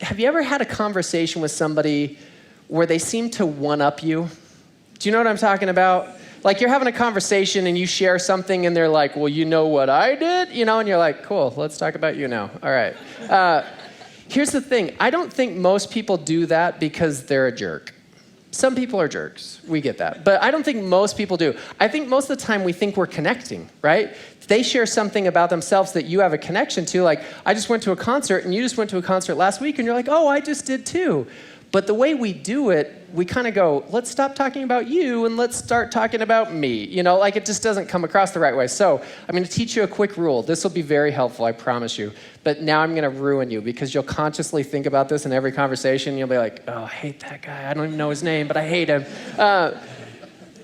have you ever had a conversation with somebody where they seem to one-up you? Do you know what I'm talking about? Like you're having a conversation and you share something and they're like, well, you know what I did? You know, and you're like, cool, let's talk about you now. All right. Here's the thing. I don't think most people do that because they're a jerk. Some people are jerks. We get that. But I don't think most people do. I think most of the time we think we're connecting, right? They share something about themselves that you have a connection to. Like, I just went to a concert and you just went to a concert last week and you're like, oh, I just did too. But the way we do it, we kind of go, let's stop talking about you and let's start talking about me. You know, like it just doesn't come across the right way. So I'm going to teach you a quick rule. This will be very helpful, I promise you. But now I'm going to ruin you because you'll consciously think about this in every conversation. You'll be like, oh, I hate that guy. I don't even know his name, but I hate him.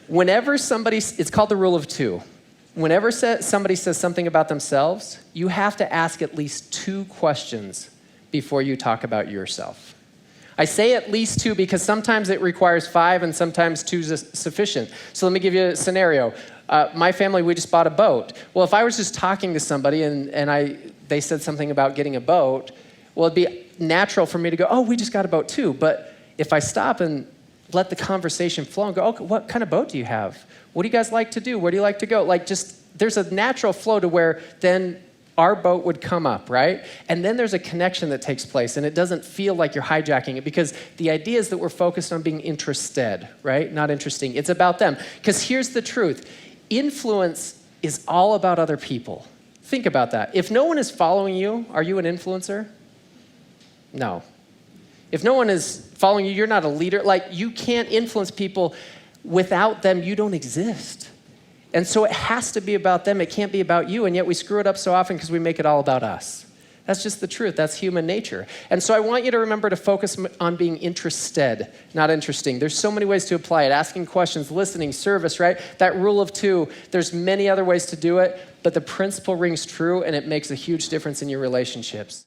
Whenever somebody, it's called the rule of two. Whenever somebody says something about themselves, you have to ask at least 2 questions before you talk about yourself. I say at least 2 because sometimes it requires 5 and sometimes 2 is sufficient. So let me give you a scenario. My family, we just bought a boat. Well, if I was just talking to somebody and they said something about getting a boat, well, it'd be natural for me to go, oh, we just got a boat too. But if I stop and let the conversation flow and go, okay, what kind of boat do you have? What do you guys like to do? Where do you like to go? Like just, there's a natural flow to where then our boat would come up, right? And then there's a connection that takes place, and it doesn't feel like you're hijacking it because the idea is that we're focused on being interested, right? Not interesting. It's about them. Because here's the truth. Influence is all about other people. Think about that. If no one is following you, are you an influencer? No. If no one is following you, you're not a leader. Like, you can't influence people. Without them, you don't exist. And so it has to be about them. It can't be about you. And yet we screw it up so often because we make it all about us. That's just the truth. That's human nature. And so I want you to remember to focus on being interested, not interesting. There's so many ways to apply it. Asking questions, listening, service, right? That rule of 2. There's many other ways to do it, but the principle rings true and it makes a huge difference in your relationships.